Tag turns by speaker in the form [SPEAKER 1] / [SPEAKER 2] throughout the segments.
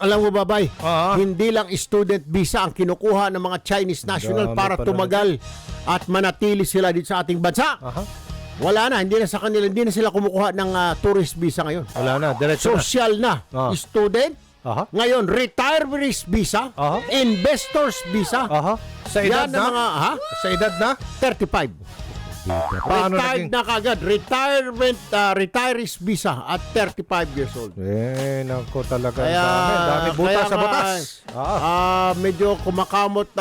[SPEAKER 1] Alam mo, Babay,
[SPEAKER 2] Ah.
[SPEAKER 1] hindi lang student visa ang kinukuha ng mga Chinese national
[SPEAKER 2] Dami
[SPEAKER 1] para
[SPEAKER 2] pala
[SPEAKER 1] tumagal at manatili sila dito sa ating bansa.
[SPEAKER 2] Aha.
[SPEAKER 1] Wala na, hindi na sa kanila, hindi na sila kumukuha ng tourist visa ngayon.
[SPEAKER 2] Wala na, diretso na.
[SPEAKER 1] Social na.
[SPEAKER 2] Ah.
[SPEAKER 1] Student,
[SPEAKER 2] Aha.
[SPEAKER 1] ngayon retirees visa,
[SPEAKER 2] Aha.
[SPEAKER 1] investors visa.
[SPEAKER 2] Aha. Sa edad
[SPEAKER 1] Yan ang mga,
[SPEAKER 2] na? Sa edad na?
[SPEAKER 1] 35.
[SPEAKER 2] Paano
[SPEAKER 1] Retired na kagad. Retirees visa at 35 years old.
[SPEAKER 2] Nako talaga.
[SPEAKER 1] Kaya,
[SPEAKER 2] Dami butas
[SPEAKER 1] kaya
[SPEAKER 2] sa
[SPEAKER 1] nga,
[SPEAKER 2] batas.
[SPEAKER 1] medyo kumakamot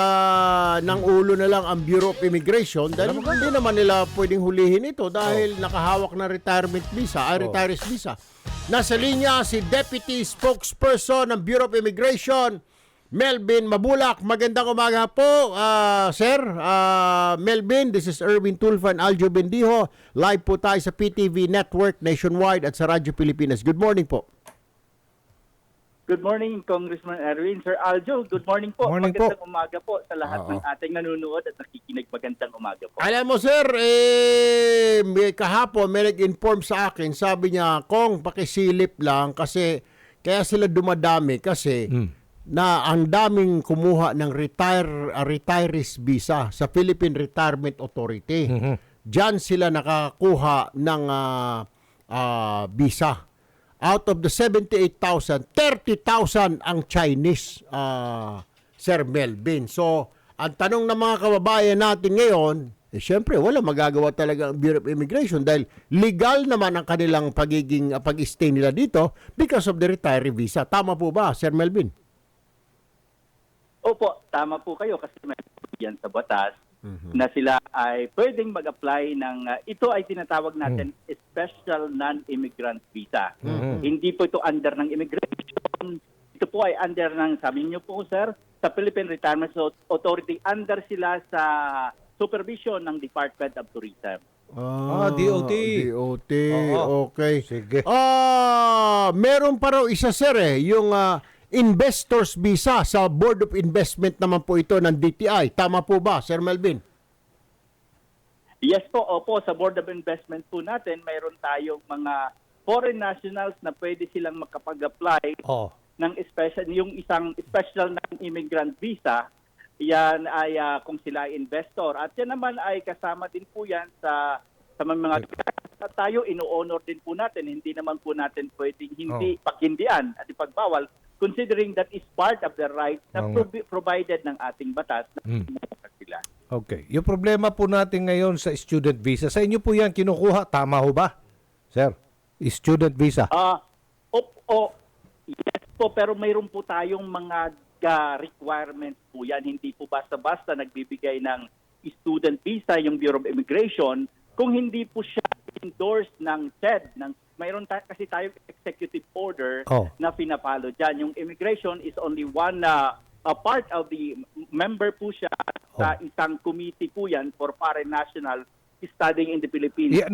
[SPEAKER 1] ng ulo na lang ang Bureau of Immigration dahil hindi naman nila pwedeng hulihin ito dahil nakahawak ng retirement visa, retirees visa. Nasa linya si Deputy Spokesperson ng Bureau of Immigration, Melvin Mabulak. Magandang umaga po, Sir. Melvin, this is Erwin Tulfo and Aljo Bendijo. Live po tayo sa PTV Network Nationwide at sa Radyo Pilipinas. Good morning po.
[SPEAKER 3] Good morning, Congressman Erwin. Sir Aljo, good morning po.
[SPEAKER 2] Morning po.
[SPEAKER 3] Magandang umaga po sa lahat ng ating nanonood at nakikinig. Magandang umaga po.
[SPEAKER 1] Alam mo, sir, kahapon may nag-inform sa akin, sabi niya, Kong, pakisilip lang kasi kaya sila dumadami kasi na ang daming kumuha ng retirees visa sa Philippine Retirement Authority. Diyan sila nakakuha ng visa. Out of the 78,000, 30,000 ang Chinese, Sir Melvin. So, ang tanong ng mga kababayan natin ngayon, syempre, wala magagawa talaga ang Bureau of Immigration dahil legal naman ang kanilang pag-stay nila dito because of the retiree visa. Tama po ba, Sir Melvin?
[SPEAKER 3] Opo, tama po kayo kasi may yan sa batas na sila ay pwedeng mag-apply ng, ito ay tinatawag natin special non-immigrant visa. Hindi po ito under ng immigration. Ito po ay under ng, sabi niyo po sir, sa Philippine Retirement Authority, under sila sa supervision ng Department of Tourism.
[SPEAKER 2] DOT.
[SPEAKER 1] DOT,
[SPEAKER 2] Oo.
[SPEAKER 1] okay.
[SPEAKER 2] Sige.
[SPEAKER 1] Meron pa raw isa, sir, yung investors visa sa Board of Investment naman po ito ng DTI. Tama po ba, Sir Melvin?
[SPEAKER 3] Yes po, opo, sa Board of Investment po natin, mayroon tayong mga foreign nationals na pwede silang makapag-apply ng yung isang special non-immigrant visa. Yan ay kung sila ay investor. At yan naman ay kasama din po yan sa mga tayo, ino-honor din po natin. Hindi naman po natin pwedeng paghindian at ipagbawal considering that is part of the right na provided ng ating batas na sila.
[SPEAKER 2] Okay. Yung problema po natin ngayon sa student visa, sa inyo po yan kinukuha, tama ho ba? Sir, student visa.
[SPEAKER 3] Yes po, pero mayroon po tayong mga requirements po yan. Hindi po basta-basta nagbibigay ng student visa yung Bureau of Immigration kung hindi po siya endorsed ng SED. Mayroon kasi tayo executive order na pinapalo dyan. Yung immigration is only one a part of the member po siya sa isang committee po yan for foreign national studying in the Philippines.
[SPEAKER 2] Yeah,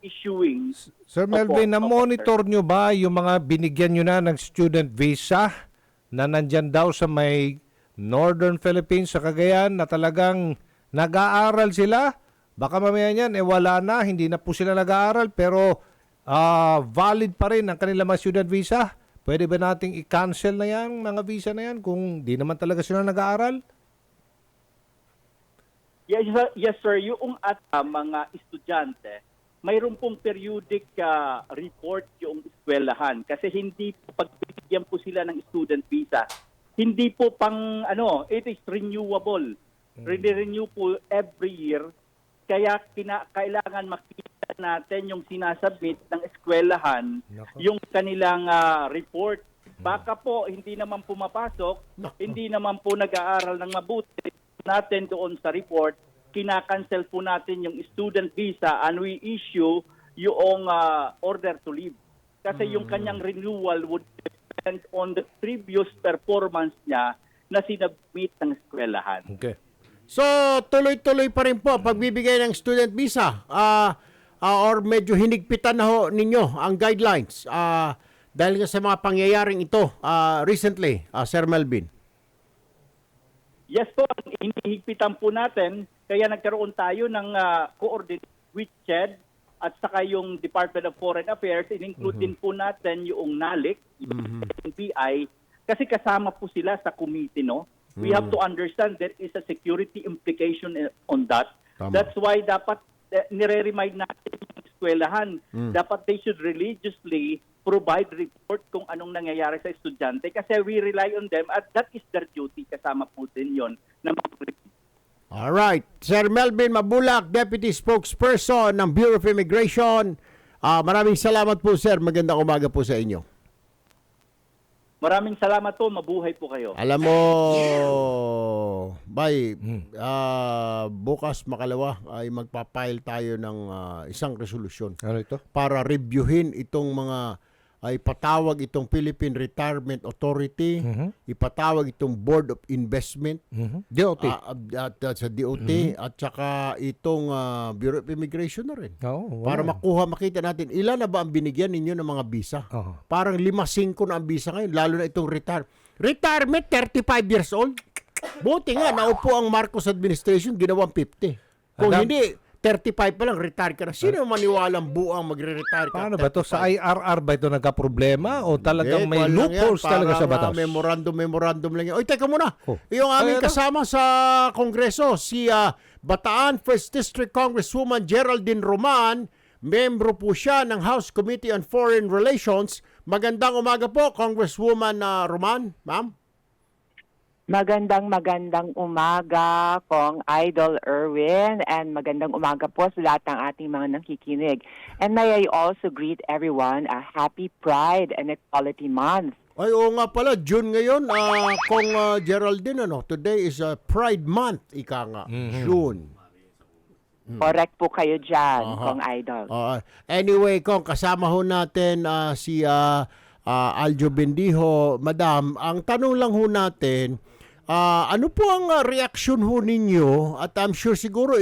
[SPEAKER 3] issuing.
[SPEAKER 2] Sir Melvin, na-monitor nyo ba yung mga binigyan nyo na ng student visa na nandyan daw sa may Northern Philippines sa Cagayan na talagang nag-aaral sila? Baka mamaya niyan, wala na, hindi na po sila nag-aaral pero valid pa rin ang kanilang mga student visa. Pwede ba nating i-cancel na yan, mga visa na yan, kung di naman talaga sila nag-aaral?
[SPEAKER 3] Yes, sir. Yung at mga estudyante, mayroon pong periodic report yung eskwelahan. Kasi hindi pagbigyan po sila ng student visa. Hindi po it is renewable. Renew po every year. Kaya kailangan makita natin yung sinasubmit ng eskwelahan, yung kanilang report. Baka po hindi naman pumapasok, hindi naman po nag-aaral ng mabuti natin doon sa report, kinakancel po natin yung student visa and we issue yung order to leave. Kasi yung kanyang renewal would depend on the previous performance niya na sinubmit ng eskwelahan.
[SPEAKER 2] Okay.
[SPEAKER 1] So, tuloy-tuloy pa rin po pagbibigay ng student visa or medyo hinigpitan na ho ninyo ang guidelines dahil sa mga pangyayaring ito recently, Sir Melvin?
[SPEAKER 3] Yes po, hinihigpitan po natin kaya nagkaroon tayo ng coordinate with CHED at saka yung Department of Foreign Affairs, in-include din po natin yung NALIC, yung BI, kasi kasama po sila sa committee, no? We have to understand there is a security implication on that.
[SPEAKER 1] Tama.
[SPEAKER 3] That's why dapat nire-remind natin yung eskwelahan. Dapat they should religiously provide report kung anong nangyayari sa estudyante kasi we rely on them at that is their duty. Kasama po din yun na
[SPEAKER 1] Alright. Sir Melvin Mabulak, Deputy Spokesperson ng Bureau of Immigration. Maraming salamat po, sir. Magandang umaga po sa inyo.
[SPEAKER 3] Maraming salamat po. Mabuhay po kayo.
[SPEAKER 1] Alam mo, Bay, bukas makalawa ay magpapile tayo ng isang resolusyon
[SPEAKER 2] Ano ito?
[SPEAKER 1] para reviewin itong mga ay ipatawag itong Philippine Retirement Authority, ipatawag itong Board of Investment
[SPEAKER 2] DOT.
[SPEAKER 1] at sa DOT at saka itong Bureau of Immigration na rin.
[SPEAKER 2] Oo,
[SPEAKER 1] Para
[SPEAKER 2] wala.
[SPEAKER 1] makita natin ilan na ba ang binigyan ninyo ng mga visa.
[SPEAKER 2] Oo.
[SPEAKER 1] Parang 5-5 na ang visa ngayon, lalo na itong retirement 35 years old. Buti nga naupo ang Marcos administration, ginawang 50. Kung
[SPEAKER 2] Adam,
[SPEAKER 1] hindi 35 pa lang retire ka na. Sino maniwalang buang magre-retire ka?
[SPEAKER 2] Paano ba to? Sa
[SPEAKER 1] 35?
[SPEAKER 2] IRR ba ito nagka-problema o talagang
[SPEAKER 1] Hindi,
[SPEAKER 2] may
[SPEAKER 1] wala lang
[SPEAKER 2] loopholes
[SPEAKER 1] yan.
[SPEAKER 2] talaga sa
[SPEAKER 1] Parang,
[SPEAKER 2] batas?
[SPEAKER 1] memorandum lang yan. Oy, teka muna.
[SPEAKER 2] Oh.
[SPEAKER 1] Yung aming
[SPEAKER 2] Ay, ano?
[SPEAKER 1] kasama sa Kongreso, si Bataan 1st District Congresswoman Geraldine Roman, membro po siya ng House Committee on Foreign Relations. Magandang umaga po, Congresswoman Roman. Ma'am?
[SPEAKER 4] Magandang umaga, Kong Idol Erwin, and magandang umaga po sa lahat ng ating mga nakikinig. And may I also greet everyone a happy Pride and Equality Month.
[SPEAKER 1] Ay, oo nga pala, June ngayon. Kung Geraldine, today is Pride Month, ika nga, June.
[SPEAKER 4] Correct po kayo dyan,
[SPEAKER 1] Aha.
[SPEAKER 4] Kong Idol.
[SPEAKER 1] Anyway, Kong, kasama ho natin si Aljo Bendijo. Madam, ang tanong lang ho natin, ano po ang reaksyon ho ninyo? At I'm sure siguro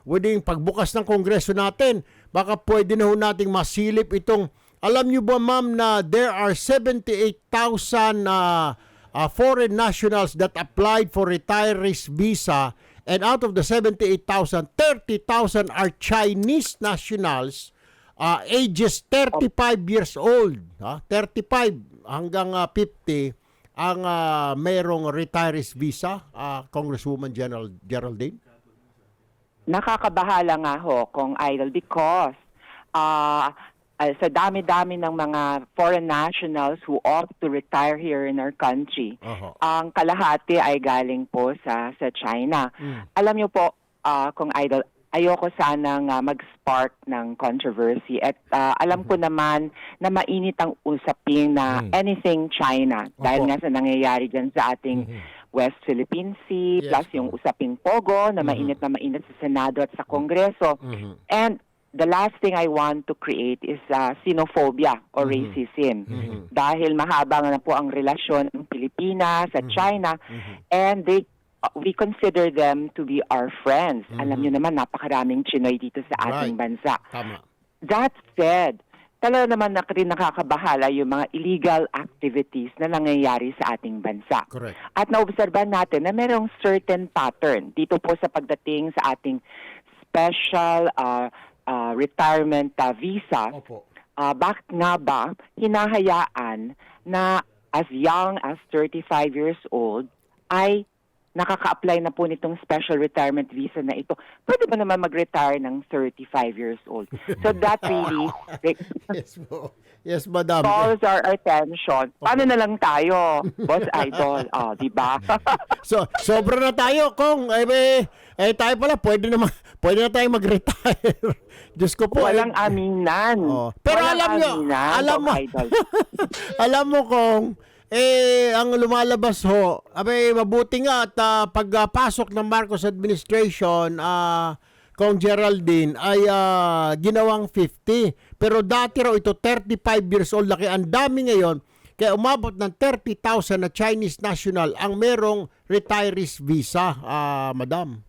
[SPEAKER 1] pwedeng pagbukas ng Kongreso natin, baka pwede na ho nating masilip itong, alam nyo ba ma'am na there are 78,000 foreign nationals that applied for retirees visa, and out of the 78,000, 30,000 are Chinese nationals ages 35 years old, 35 hanggang 50 ang mayroong retirees visa, Congresswoman Geraldine?
[SPEAKER 4] Nakakabahala nga ho, Kong Idol, because sa dami-dami ng mga foreign nationals who opt to retire here in our country, ang kalahati ay galing po sa China. Alam niyo po, Kong Idol, ayoko sanang mag-spark ng controversy at alam ko naman na mainit ang usapin na anything China dahil nga sa nangyayari dyan sa ating West Philippine Sea,
[SPEAKER 1] Yes,
[SPEAKER 4] plus yung usaping Pogo na mainit sa Senado at sa Kongreso. And the last thing I want to create is xenophobia or racism. Dahil mahaba na po ang relasyon ng Pilipinas at China, and we consider them to be our friends. Alam niyo naman, napakaraming Chinoy dito sa ating bansa.
[SPEAKER 1] Tama.
[SPEAKER 4] That said, talaga naman rin nakakabahala yung mga illegal activities na nangyayari sa ating bansa.
[SPEAKER 1] Correct.
[SPEAKER 4] At naobserbahan natin na mayroong certain pattern dito po sa pagdating sa ating special retirement visa.
[SPEAKER 1] Opo.
[SPEAKER 4] Bakit nga ba hinahayaan na as young as 35 years old ay nakaka-apply na po nitong special retirement visa na ito? Pwede ba naman mag-retire ng 35 years old? So that really
[SPEAKER 1] Yes po. Yes, madam.
[SPEAKER 4] calls our attention. Paano na lang tayo, Boss Idol? Di ba?
[SPEAKER 1] So, sobra na tayo, Kong. Tayo pala, pwede na tayo mag-retire. Diyos ko po.
[SPEAKER 4] Walang aminan.
[SPEAKER 1] Pero
[SPEAKER 4] Walang
[SPEAKER 1] alam nyo,
[SPEAKER 4] aminan,
[SPEAKER 1] alam mo,
[SPEAKER 4] Boss Idol.
[SPEAKER 1] alam mo, Kong, ang lumalabas ho, mabuti nga at pagpasok ng Marcos administration, Kong Geraldine, ay ginawang 50. Pero dati raw ito, 35 years old laki. Ang dami ngayon, kaya umabot ng 30,000 na Chinese national ang merong retirees visa, madam.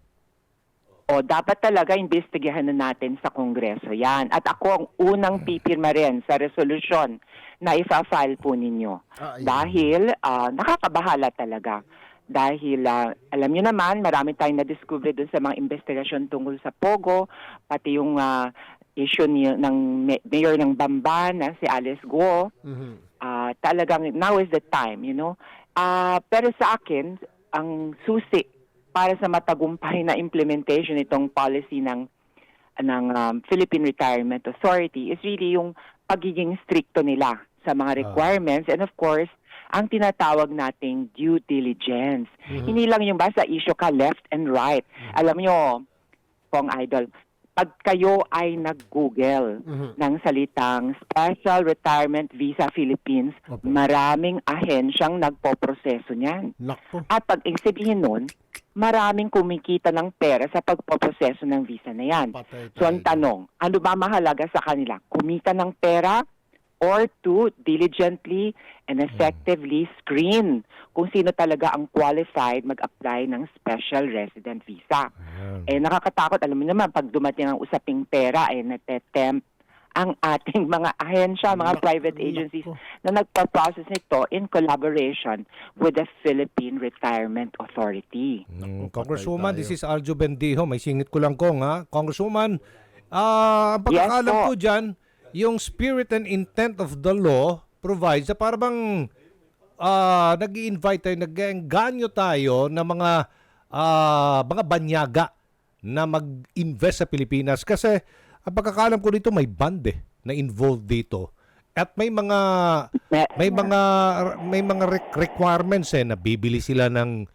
[SPEAKER 4] Dapat talaga investigahan na natin sa Kongreso yan. At ako ang unang pipirma rin sa resolusyon na ifa-file po ninyo. Dahil nakakabahala talaga. Dahil alam niyo naman, marami tayong na-discover dun sa mga investigasyon tungkol sa Pogo, pati yung issue ng mayor ng Bamban na si Alice Guo. Talagang now is the time, pero sa akin, ang susi para sa matagumpay na implementation itong policy ng Philippine Retirement Authority is really yung pagiging stricto nila sa mga requirements and of course, ang tinatawag nating due diligence. Hindi lang yung basta issue ka left and right. Alam nyo, Pong Idol, pag kayo ay nag-Google ng salitang Special Retirement Visa Philippines, maraming ahensyang nagpoproseso niyan.
[SPEAKER 1] Nako.
[SPEAKER 4] At pag sabihin nun, maraming kumikita ng pera sa pagpoproseso ng visa na yan.
[SPEAKER 1] Patay
[SPEAKER 4] So ang
[SPEAKER 1] tayo.
[SPEAKER 4] tanong, ano ba mahalaga sa kanila? Kumita ng pera or to diligently and effectively screen kung sino talaga ang qualified mag-apply ng special resident visa. Nakakatakot, alam mo naman, pag dumating ang usaping pera, natetempt ang ating mga ahensya, mga private agencies na nagpa-process nito in collaboration with the Philippine Retirement Authority.
[SPEAKER 2] Congresswoman, this is Aljo Bendijo. May singit ko lang kong ha. Congresswoman, ang pagkakalam
[SPEAKER 4] Yes, po.
[SPEAKER 2] ko dyan, yung spirit and intent of the law provides na parang nag-i-invite tayo, nag-ganyo tayo na mga banyaga na mag-invest sa Pilipinas. Kasi ang pagkakalam ko dito may band na involved dito. At may mga requirements na bibili sila ng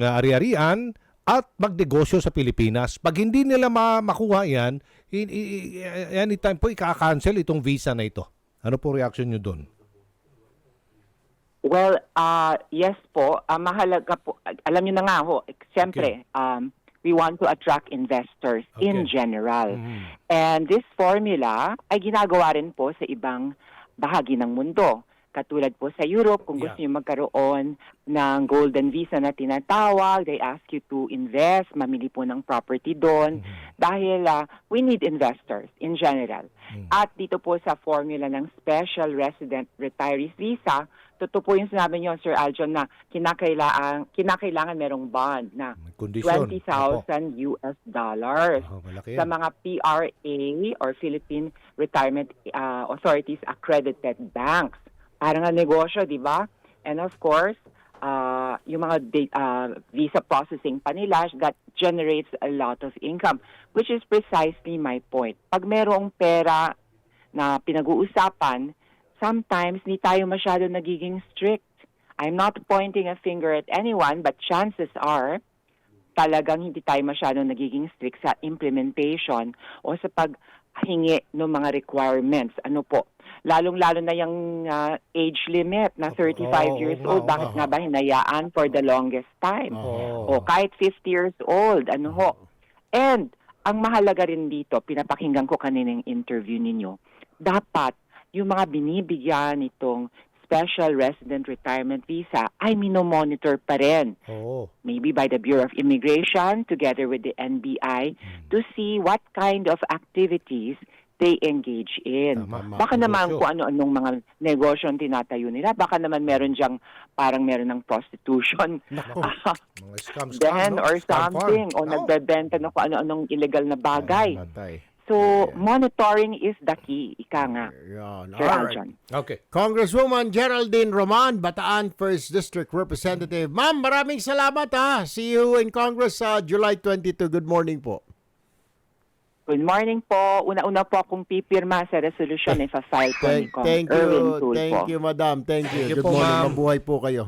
[SPEAKER 2] ari-arian at magnegosyo sa Pilipinas. Pag hindi nila makuha yan, anytime po ika-cancel itong visa na ito. Ano po reaction nyo doon?
[SPEAKER 4] Well, yes po. Mahalaga po. Alam niyo na nga ho, siyempre, we want to attract investors in general. And this formula ay ginagawa rin po sa ibang bahagi ng mundo. Katulad po sa Europe, kung gusto niyo magkaroon ng golden visa na tinatawag, they ask you to invest, mamili po ng property doon. Dahil we need investors in general. At dito po sa formula ng Special Resident Retirees Visa, totoo po yung sinabi niyo, Sir Aljon, na kinakailangan merong bond na
[SPEAKER 2] Kondisyon.
[SPEAKER 4] $20,000 US dollars
[SPEAKER 2] Malaki
[SPEAKER 4] sa
[SPEAKER 2] yan.
[SPEAKER 4] mga PRA or Philippine Retirement Authorities accredited banks. Parang nga negosyo, di ba? And of course, yung mga visa processing pa nila that generates a lot of income, which is precisely my point. Pag merong pera na pinag-uusapan, sometimes hindi tayo masyado nagiging strict. I'm not pointing a finger at anyone, but chances are, talagang hindi tayo masyado nagiging strict sa implementation o sa paghingi ng mga requirements. Ano po? Lalong-lalo na yung age limit na 35 years old. Bakit nga ba hinayaan for the longest time? O kahit 50 years old. Ano ho? And ang mahalaga rin dito, pinapakinggan ko kaninang interview ninyo, dapat yung mga binibigyan nitong Special Resident Retirement Visa ay minomonitor pa rin. Maybe by the Bureau of Immigration together with the NBI to see what kind of activities they engage in. Baka naman kung ano-anong mga negosyo ang tinatayo nila. Baka naman meron diyang parang meron ng prostitution.
[SPEAKER 2] Mga scam,
[SPEAKER 4] Then or
[SPEAKER 2] Scam
[SPEAKER 4] something.
[SPEAKER 2] farm.
[SPEAKER 4] O nagbebenta ng kung ano-anong illegal na bagay.
[SPEAKER 1] Patay.
[SPEAKER 4] So, monitoring is the key. Ika nga.
[SPEAKER 1] Yan.
[SPEAKER 4] Sir
[SPEAKER 1] Alright.
[SPEAKER 4] Aljon.
[SPEAKER 2] Okay.
[SPEAKER 1] Congresswoman Geraldine Roman, Bataan 1st District Representative. Ma'am, maraming salamat ha. See you in Congress sa July 22. Good morning po.
[SPEAKER 4] Good morning po. Una-una po akong pipirma sa resolution if a file po ni
[SPEAKER 1] Thank
[SPEAKER 4] Erwin
[SPEAKER 1] you.
[SPEAKER 4] Tulfo.
[SPEAKER 1] Thank you, madam. Thank you.
[SPEAKER 2] Thank you
[SPEAKER 1] Good
[SPEAKER 2] po,
[SPEAKER 1] morning.
[SPEAKER 2] ma'am.
[SPEAKER 1] Mabuhay po kayo.